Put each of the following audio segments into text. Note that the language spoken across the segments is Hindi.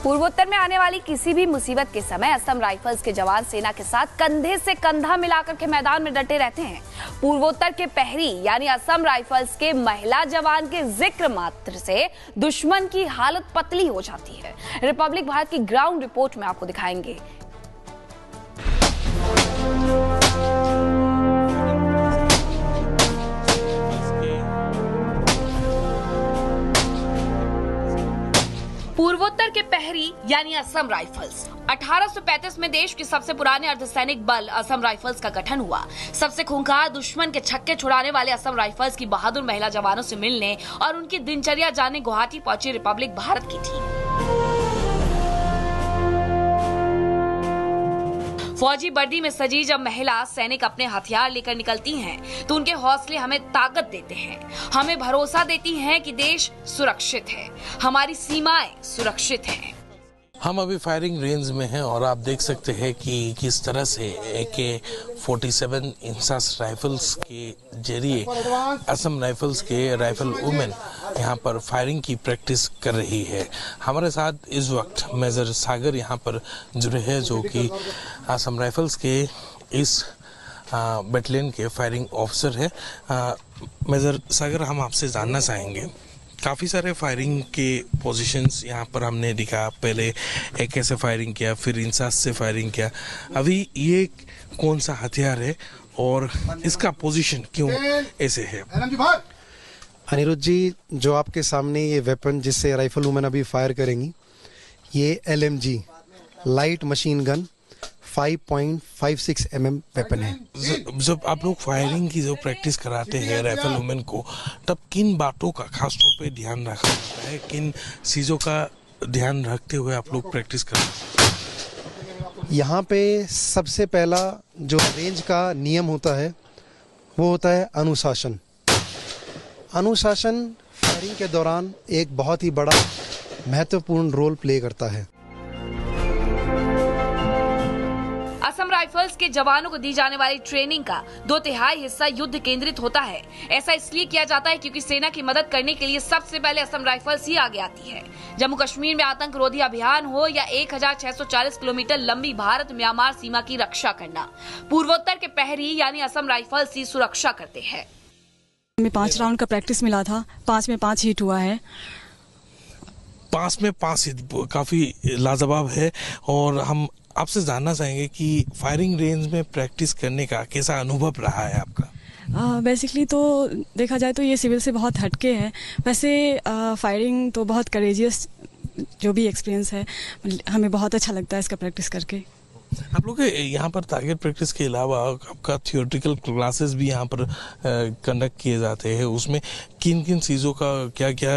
पूर्वोत्तर में आने वाली किसी भी मुसीबत के समय असम राइफल्स के जवान सेना के साथ कंधे से कंधा मिलाकर के मैदान में डटे रहते हैं। पूर्वोत्तर के प्रहरी यानी असम राइफल्स के महिला जवान के जिक्र मात्र से दुश्मन की हालत पतली हो जाती है। रिपब्लिक भारत की ग्राउंड रिपोर्ट में आपको दिखाएंगे। पूर्वोत्तर के प्रहरी यानी असम राइफल्स 1835 में देश के सबसे पुराने अर्धसैनिक बल असम राइफल्स का गठन हुआ। सबसे खूंखार दुश्मन के छक्के छुड़ाने वाले असम राइफल्स की बहादुर महिला जवानों से मिलने और उनकी दिनचर्या जानने गुवाहाटी पहुंची रिपब्लिक भारत की टीम। फौजी वर्दी में सजी जब महिला सैनिक अपने हथियार लेकर निकलती हैं, तो उनके हौसले हमें ताकत देते हैं, हमें भरोसा देती हैं कि देश सुरक्षित है, हमारी सीमाएं सुरक्षित हैं। हम अभी फायरिंग रेंज में हैं और आप देख सकते हैं कि किस तरह से AK-47 इंसास राइफल्स के जरिए असम राइफल्स के राइफल वुमेन यहाँ पर फायरिंग की प्रैक्टिस कर रही है। हमारे साथ इस वक्त मेजर सागर यहाँ पर जुड़े हैं, जो कि असम राइफल्स के इस बटालियन के फायरिंग ऑफिसर है। मेजर सागर, हम आपसे जानना चाहेंगे, काफ़ी सारे फायरिंग के पोजीशंस यहाँ पर हमने दिखा। पहले AK से फायरिंग किया, फिर इंसास से फायरिंग किया। अभी ये कौन सा हथियार है और इसका पोजीशन क्यों ऐसे है? अनिरुद्ध जी, जो आपके सामने ये वेपन जिससे राइफल वुमेन अभी फायर करेंगी, ये LMG light machine gun 5.56 mm weapon है। जब आप लोग फायरिंग की जो प्रैक्टिस कराते हैं राइफल वुमेन को, तब किन बातों का खास तौर पे ध्यान रखा जाता है? किन चीज़ों का ध्यान रखते हुए आप लोग प्रैक्टिस करते हैं? यहाँ पे सबसे पहला जो रेंज का नियम होता है वो होता है अनुशासन। अनुशासन फायरिंग के दौरान एक बहुत ही बड़ा महत्वपूर्ण रोल प्ले करता है। असम राइफल्स के जवानों को दी जाने वाली ट्रेनिंग का 2/3 हिस्सा युद्ध केंद्रित होता है। ऐसा इसलिए किया जाता है क्योंकि सेना की मदद करने के लिए सबसे पहले असम राइफल्स ही आगे आती है। जम्मू कश्मीर में आतंक रोधी अभियान हो या 1640 किलोमीटर लंबी भारत म्यांमार सीमा की रक्षा करना, पूर्वोत्तर के प्रहरी यानी असम राइफल्स ही सुरक्षा करते हैं। हमें 5 राउंड का प्रैक्टिस मिला था, 5 में 5 हिट हुआ है। 5 में 5 हिट काफी लाजवाब है। और हम आपसे जानना चाहेंगे कि फायरिंग रेंज में प्रैक्टिस करने का कैसा अनुभव रहा है आपका? बेसिकली तो देखा जाए तो ये सिविल से बहुत हटके है। वैसे फायरिंग तो बहुत करेजियस जो भी एक्सपीरियंस है, हमें बहुत अच्छा लगता है इसका प्रैक्टिस करके। आप लोग यहाँ पर टारगेट प्रैक्टिस के अलावा आपका थियोरेटिकल क्लासेस भी यहाँ पर कंडक्ट किए जाते हैं। उसमें किन किन चीज़ों का क्या क्या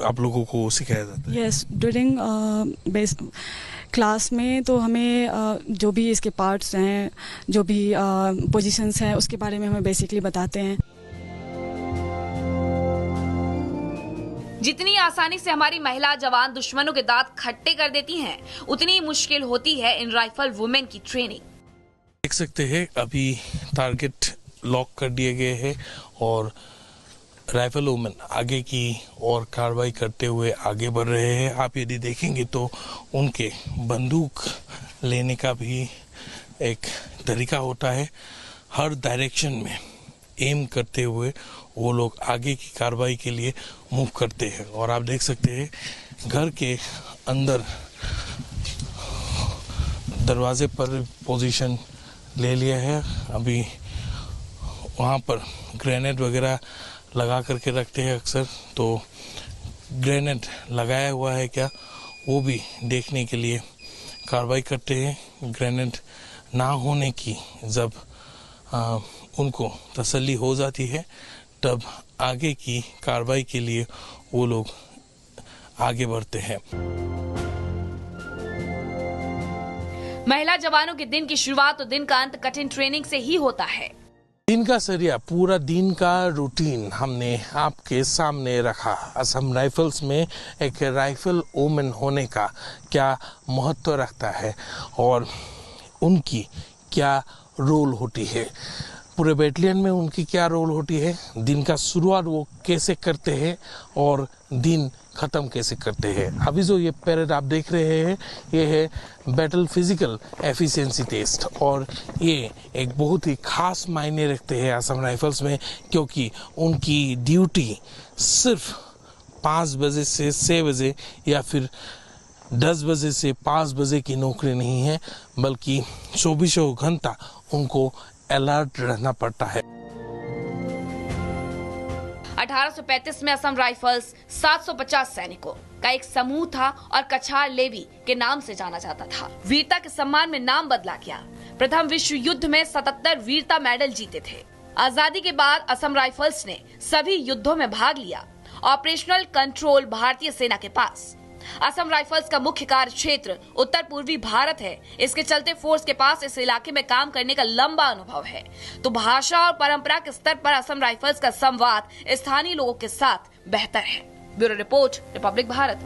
आप लोगों को सिखाया जाता है? यस, ड्यूरिंग बेस क्लास में तो हमें जो भी इसके पार्ट्स हैं, जो भी पोजीशंस हैं, उसके बारे में हमें बेसिकली बताते हैं। जितनी आसानी से हमारी महिला जवान दुश्मनों के दांत खट्टे कर देती हैं, उतनी मुश्किल होती है इन राइफल वुमेन की ट्रेनिंग। देख सकते हैं अभी टारगेट लॉक कर दिए गए हैं और राइफल वुमेन आगे की और कार्रवाई करते हुए आगे बढ़ रहे हैं। आप यदि देखेंगे तो उनके बंदूक लेने का भी एक तरीका होता है। हर डायरेक्शन में एम करते हुए वो लोग आगे की कार्रवाई के लिए मूव करते हैं। और आप देख सकते हैं घर के अंदर दरवाजे पर पोजीशन ले लिया है। अभी वहाँ पर ग्रेनेड वगैरह लगा करके रखते हैं अक्सर, तो ग्रेनेड लगाया हुआ है क्या वो भी देखने के लिए कार्रवाई करते हैं। ग्रेनेड ना होने की जब उनको तसल्ली हो जाती है, तब आगे की कार्रवाई के लिए वो लोग आगे बढ़ते हैं। महिला जवानों के दिन की शुरुआत और दिन का अंत कठिन ट्रेनिंग से ही होता है। दिन का सरिया, पूरा दिन का रूटीन हमने आपके सामने रखा। असम राइफल्स में एक राइफल वुमेन होने का क्या महत्व रखता है और उनकी क्या रोल होती है। पूरे बैटलियन में उनकी क्या रोल होती है, दिन का शुरुआत वो कैसे करते हैं और दिन ख़त्म कैसे करते हैं। अभी जो ये पैरेड आप देख रहे हैं ये है बैटल फिजिकल एफिशिएंसी टेस्ट और ये एक बहुत ही खास मायने रखते हैं असम राइफल्स में, क्योंकि उनकी ड्यूटी सिर्फ 5 बजे से 6 बजे या फिर 10 बजे से 5 बजे की नौकरी नहीं है, बल्कि 24 घंटा उनको अलर्ट रहना पड़ता है। 1835 में असम राइफल्स 750 सैनिकों का एक समूह था और कछार लेवी के नाम से जाना जाता था। वीरता के सम्मान में नाम बदला गया। प्रथम विश्व युद्ध में 77 वीरता मेडल जीते थे। आजादी के बाद असम राइफल्स ने सभी युद्धों में भाग लिया। ऑपरेशनल कंट्रोल भारतीय सेना के पास। असम राइफल्स का मुख्य कार्य क्षेत्र उत्तर पूर्वी भारत है। इसके चलते फोर्स के पास इस इलाके में काम करने का लंबा अनुभव है। तो भाषा और परंपरा के स्तर पर असम राइफल्स का संवाद स्थानीय लोगों के साथ बेहतर है। Bureau report, Republic Bharat.